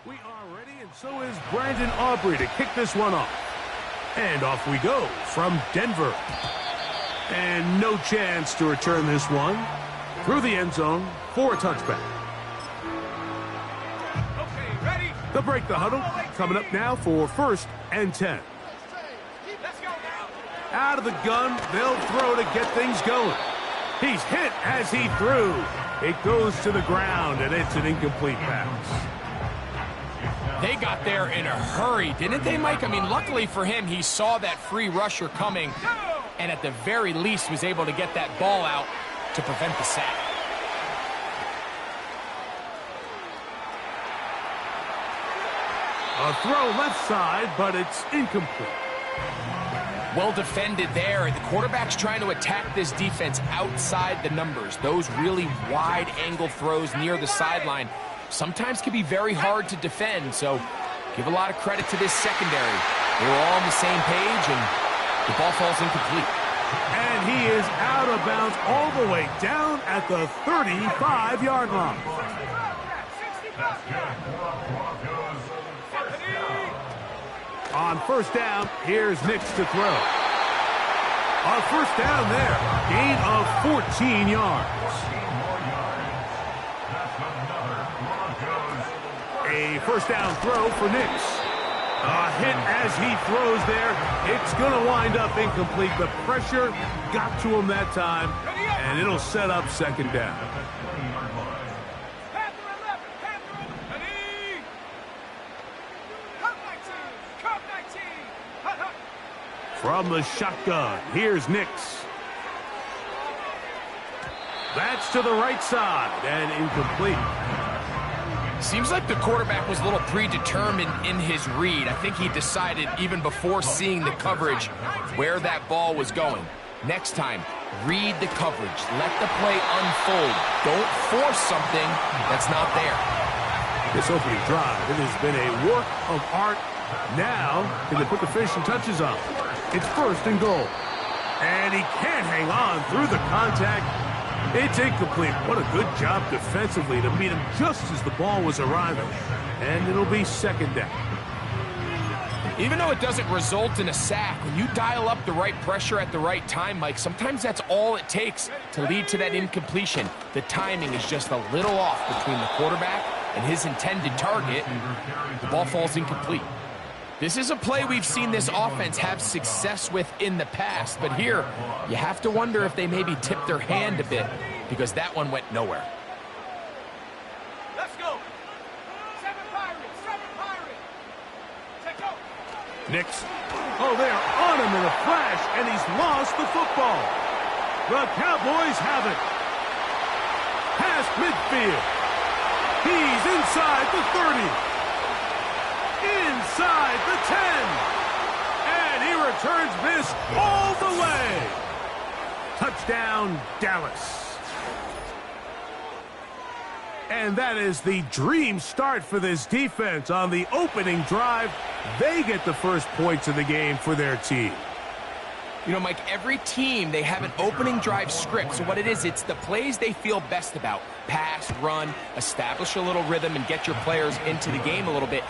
We are ready, and so is Brandon Aubrey to kick this one off. And off we go from Denver. And no chance to return this one through the end zone for a touchback. Okay, ready? They'll break the huddle. Coming up now for 1st and 10. Let's go now. Out of the gun, they'll throw to get things going. He's hit as he threw. It goes to the ground, and it's an incomplete pass. They got there in a hurry, didn't they, Mike? I mean, luckily for him, he saw that free rusher coming, and at the very least was able to get that ball out to prevent the sack. A throw left side, but it's incomplete. Well defended there. The quarterback's trying to attack this defense outside the numbers. Those really wide angle throws near the sideline sometimes can be very hard to defend, so give a lot of credit to this secondary. They were all on the same page, and the ball falls incomplete. And he is out of bounds all the way down at the 35-yard line. On 1st down, here's Nix to throw. On 1st down there, gain of 14 yards. A 1st down throw for Nix. A hit as he throws there. It's going to wind up incomplete. The pressure got to him that time, and it'll set up 2nd down. From the shotgun, here's Nix. That's to the right side and incomplete. Seems like the quarterback was a little predetermined in his read. I think he decided even before seeing the coverage where that ball was going. Next time, read the coverage. Let the play unfold. Don't force something that's not there. This opening drive, it has been a work of art. Now, can they put the finishing touches on? It's 1st and goal. And he can't hang on through the contact. It's incomplete. What a good job defensively to meet him just as the ball was arriving. And it'll be 2nd down. Even though it doesn't result in a sack, when you dial up the right pressure at the right time, Mike, sometimes that's all it takes to lead to that incompletion. The timing is just a little off between the quarterback and his intended target. The ball falls incomplete. This is a play we've seen this offense have success with in the past, but here you have to wonder if they maybe tipped their hand a bit because that one went nowhere. Let's go. 7 Pirates, 7 Pirates. Take go. Nix. Oh, they're on him in a flash, and he's lost the football. The Cowboys have it. Past midfield. He's inside the 30. Inside the 10. And he returns this all the way. Touchdown, Dallas. And that is the dream start for this defense on the opening drive. They get the first points of the game for their team. You know, Mike, every team, they have an opening drive script. So what it is, it's the plays they feel best about. Pass, run, establish a little rhythm, and get your players into the game a little bit.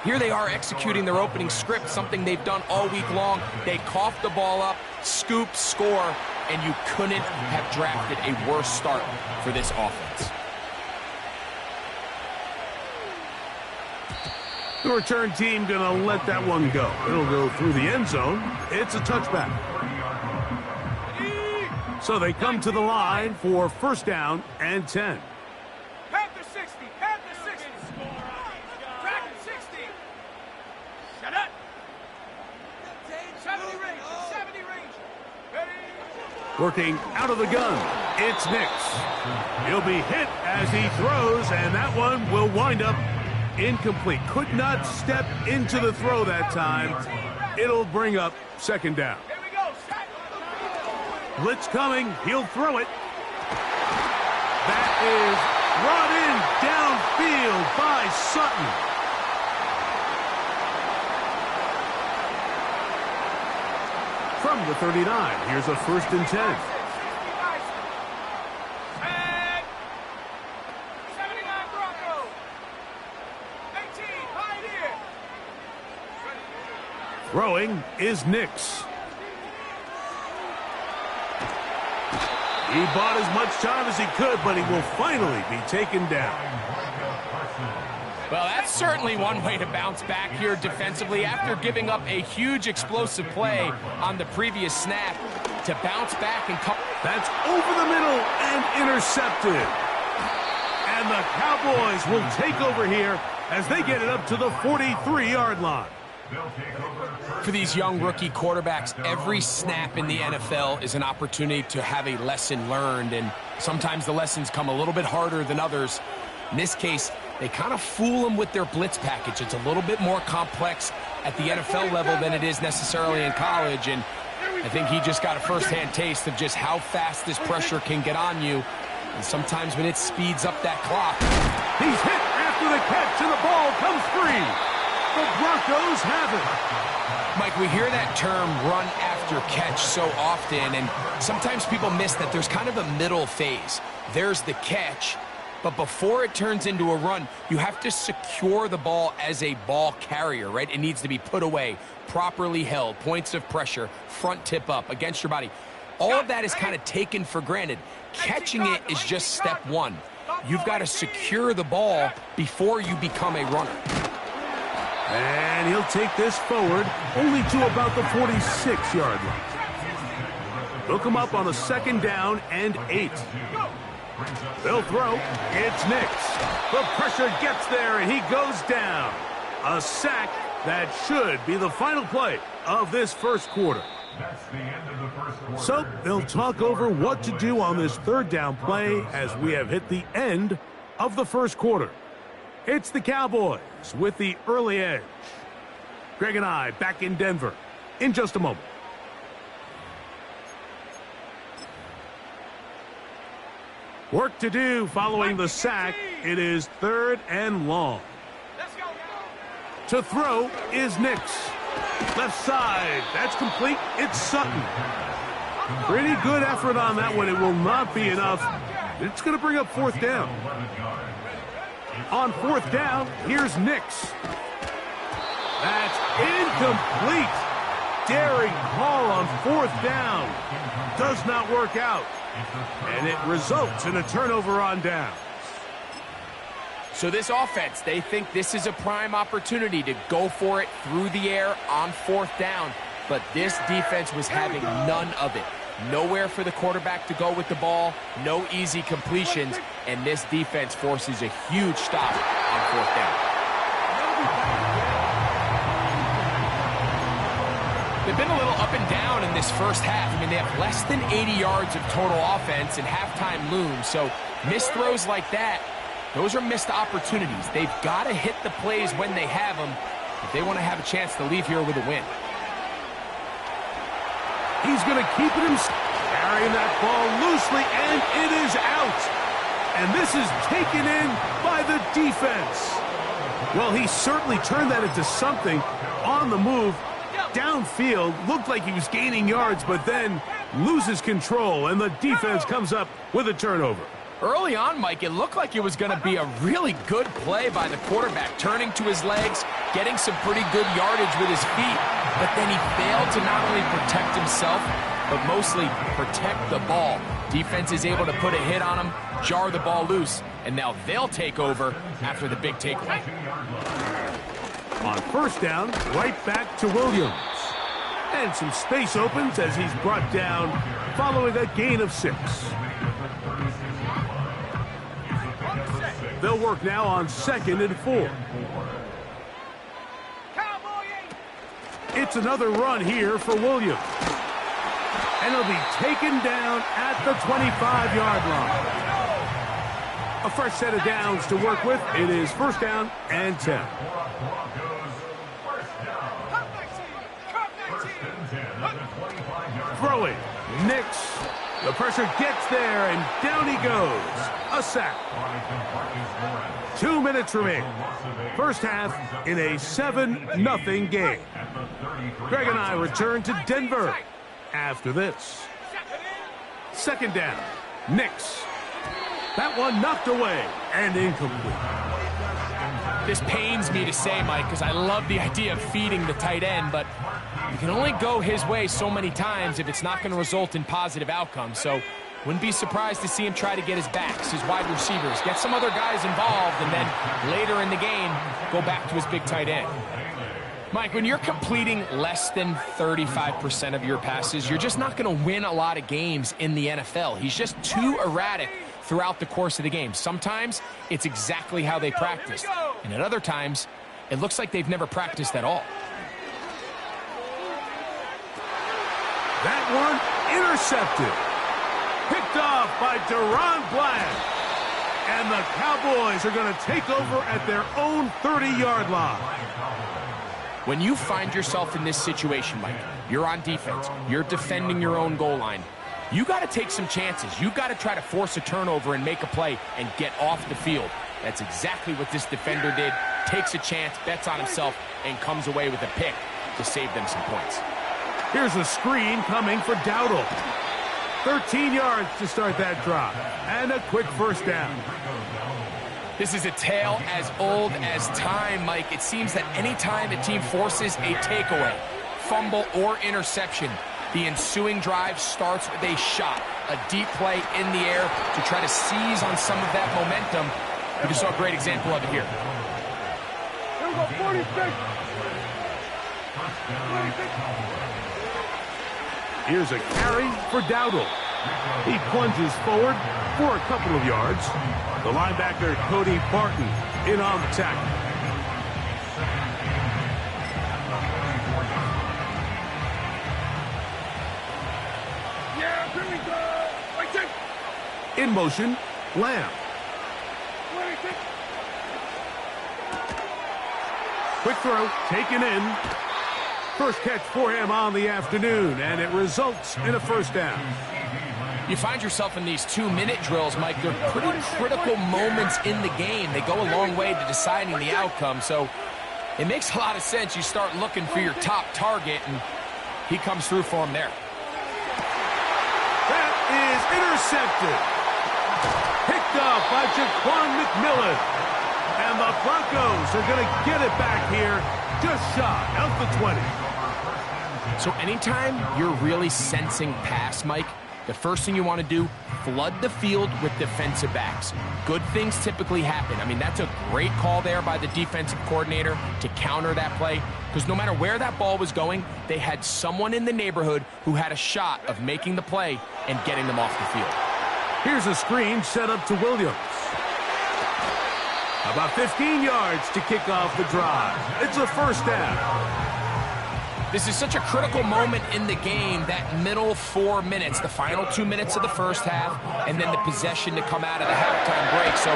Here they are executing their opening script, something they've done all week long. They cough the ball up, scoop, score, and you couldn't have drafted a worse start for this offense. The return team going to let that one go. It'll go through the end zone. It's a touchback. So they come to the line for 1st down and 10. Panther 60, Panther 60. Dragon 60. Shut up. 70 Ranger, 70 Ranger. Ready? Working out of the gun, it's Nix. He'll be hit as he throws, and that one will wind up incomplete. Could not step into the throw that time. It'll bring up 2nd down. Here we go. Blitz coming. He'll throw it. That is brought in downfield by Sutton. From the 39, here's a 1st and 10. And 79 Broncos. 18. Throwing is Nix. He bought as much time as he could, but he will finally be taken down. Well, that's certainly one way to bounce back here defensively after giving up a huge explosive play on the previous snap. To bounce back and come. That's over the middle and intercepted. And the Cowboys will take over here as they get it up to the 43-yard line. For these young rookie quarterbacks, every snap in the NFL is an opportunity to have a lesson learned, and sometimes the lessons come a little bit harder than others. In this case, they kind of fool them with their blitz package. It's a little bit more complex at the NFL level than it is necessarily in college, and I think he just got a first-hand taste of just how fast this pressure can get on you, and sometimes when it speeds up that clock. He's hit after the catch, and the ball comes free. The Broncos have it. Mike, we hear that term run after catch so often, and sometimes people miss that there's kind of a middle phase. There's the catch, but before it turns into a run, you have to secure the ball as a ball carrier, right? It needs to be put away, properly held, points of pressure, front tip up against your body. All of that is kind of taken for granted. Catching it is just step one. You've got to secure the ball before you become a runner. And he'll take this forward only to about the 46-yard line. They'll come up on a second down and 8. They'll throw. It's Nix. The pressure gets there, and he goes down. A sack that should be the final play of this first quarter. So they'll talk over what to do on this third down play as we have hit the end of the first quarter. It's the Cowboys with the early edge. Greg and I back in Denver in just a moment. Work to do following the sack. It is 3rd and long. To throw is Nix. Left side. That's complete. It's Sutton. Pretty good effort on that one. It will not be enough. It's going to bring up 4th down. On 4th down, here's Nix. That's incomplete. Daring call on 4th down. Does not work out. And it results in a turnover on downs. So this offense, they think this is a prime opportunity to go for it through the air on 4th down. But this defense was having none of it. Nowhere for the quarterback to go with the ball, no easy completions, and this defense forces a huge stop on 4th down. They've been a little up and down in this first half. I mean, they have less than 80 yards of total offense and halftime looms, so missed throws like that, those are missed opportunities. They've got to hit the plays when they have them if they want to have a chance to leave here with a win. He's going to keep it himself, carrying that ball loosely, and it is out. And this is taken in by the defense. Well, he certainly turned that into something on the move. Downfield, looked like he was gaining yards, but then loses control, and the defense comes up with a turnover. Early on, Mike, it looked like it was going to be a really good play by the quarterback, turning to his legs, getting some pretty good yardage with his feet, but then he failed to not only protect himself, but mostly protect the ball. Defense is able to put a hit on him, jar the ball loose, and now they'll take over after the big takeaway. On 1st down, right back to Williams. And some space opens as he's brought down following a gain of 6. They'll work now on 2nd and 4. It's another run here for Williams. And he'll be taken down at the 25-yard line. A fresh set of downs to work with. It is 1st down and 10. Throwing. Nix. The pressure gets there, and down he goes. A sack. 2 minutes remain. First half in a 7-0 game. Greg and I return to Denver after this. 2nd down. Nix. That one knocked away and incomplete. This pains me to say, Mike, because I love the idea of feeding the tight end, but You can only go his way so many times if it's not going to result in positive outcomes. So wouldn't be surprised to see him try to get his backs, his wide receivers, get some other guys involved, and then later in the game, go back to his big tight end. Mike, when you're completing less than 35% of your passes, you're just not going to win a lot of games in the NFL. He's just too erratic throughout the course of the game. Sometimes it's exactly how they practice, and at other times, it looks like they've never practiced at all. That one intercepted. Picked off by Deron Bland. And the Cowboys are going to take over at their own 30-yard line. When you find yourself in this situation, Mike, you're on defense, you're defending your own goal line, you got to take some chances. You got to try to force a turnover and make a play and get off the field. That's exactly what this defender did. Takes a chance, bets on himself, and comes away with a pick to save them some points. Here's a screen coming for Dowdle. 13 yards to start that drive, and a quick first down. This is a tale as old as time, Mike. It seems that any time a team forces a takeaway, fumble, or interception, the ensuing drive starts with a shot, a deep play in the air to try to seize on some of that momentum. We just saw a great example of it here. Here we go, 46. Here's a carry for Dowdle. He plunges forward for a couple of yards. The linebacker, Cody Barton, in on the tackle. Yeah, here we go. Wait, take. In motion, Lamb. 26. Quick throw, taken in. First catch for him on the afternoon, and it results in a first down. You find yourself in these 2-minute drills, Mike. They're pretty critical moments in the game. They go a long way to deciding the outcome, so it makes a lot of sense. You start looking for your top target, and he comes through for him there. That is intercepted. Picked off by Jaquan McMillan. And the Broncos are going to get it back here just shy of the 20. So anytime you're really sensing pass, Mike, the first thing you want to do, flood the field with defensive backs. Good things typically happen. I mean, that's a great call there by the defensive coordinator to counter that play, because no matter where that ball was going, they had someone in the neighborhood who had a shot of making the play and getting them off the field. Here's a screen set up to Williams. About 15 yards to kick off the drive. It's a first down. This is such a critical moment in the game, that middle 4 minutes, the final 2 minutes of the first half, and then the possession to come out of the halftime break. So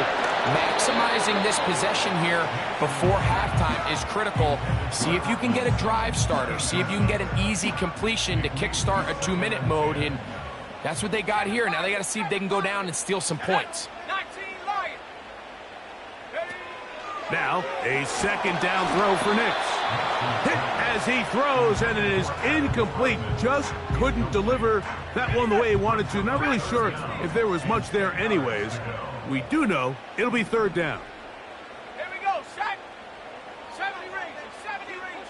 maximizing this possession here before halftime is critical. See if you can get a drive starter. See if you can get an easy completion to kickstart a 2-minute mode. And that's what they got here. Now they got to see if they can go down and steal some points. 19 Lions. Now, a second down throw for Nix. Hit as he throws, and it is incomplete. Just couldn't deliver that one the way he wanted to. Not really sure if there was much there anyways. We do know it'll be third down. Here we go, set. 70 range, 70 range.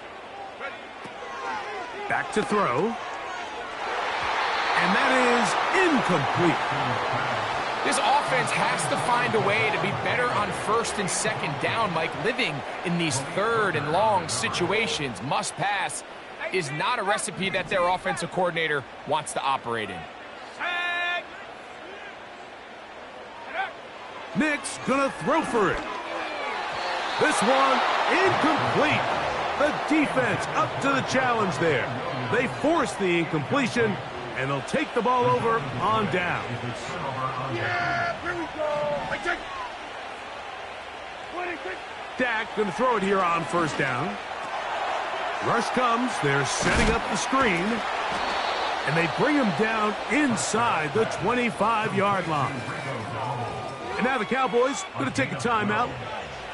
Ready. Back to throw. And that is incomplete. This offense has to find a way to be better on first and second down, Mike. Living in these third and long situations, must pass, is not a recipe that their offensive coordinator wants to operate in. Set. Nix gonna throw for it. This one incomplete. The defense up to the challenge there. They force the incompletion, and they'll take the ball over on down. Yeah, here we go. Wait, take. 26. Dak going to throw it here on first down. Rush comes. They're setting up the screen. And they bring him down inside the 25-yard line. And now the Cowboys going to take a timeout.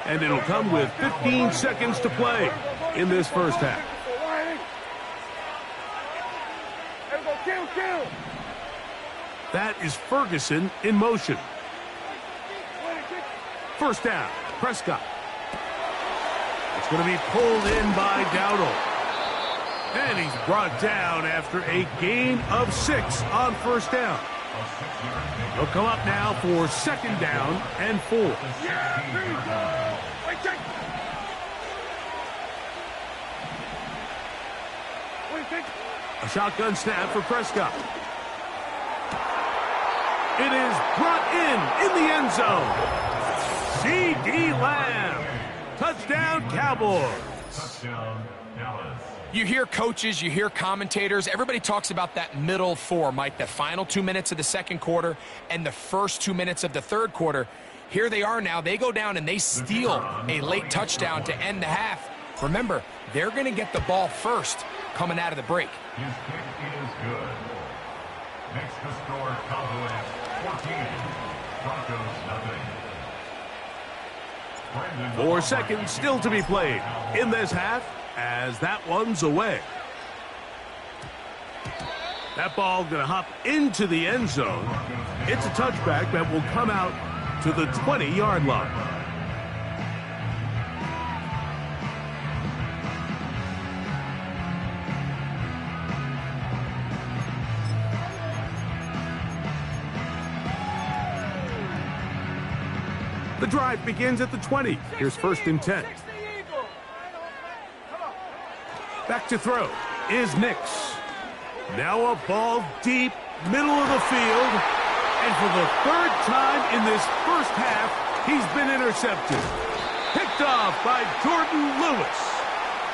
And it'll come with 15 seconds to play in this first half. Here we go, kill. That is Ferguson in motion. First down, Prescott. It's going to be pulled in by Dowdle. And he's brought down after a gain of 6 on first down. He'll come up now for second down and 4. Yeah, here we go. Wait, take. Wait, take. A shotgun snap for Prescott. It is brought in the end zone. C.D. Lamb. Touchdown, Cowboys. Touchdown, Dallas. You hear coaches, you hear commentators, everybody talks about that middle 4, Mike, the final 2 minutes of the second quarter and the first 2 minutes of the third quarter. Here they are now. They go down and they steal a late touchdown to end the half. Remember, they're going to get the ball first coming out of the break. His kick is good. Next to score, Cowboys 14, Broncos nothing. 4 seconds still to be played in this half as that one's away. That ball going to hop into the end zone. It's a touchback that will come out to the 20-yard line. The drive begins at the 20. Here's first and 10. Back to throw is Nix. Now a ball deep, middle of the field. And for the third time in this first half, he's been intercepted. Picked off by Jordan Lewis.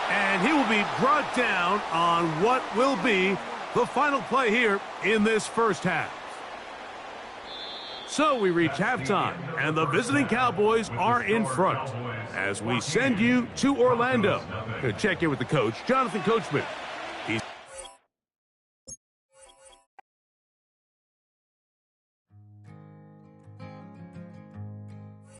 And he will be brought down on what will be the final play here in this first half. So we reach halftime, and the visiting Cowboys are in front as we send you to Orlando to check in with the coach, Jonathan Coachman.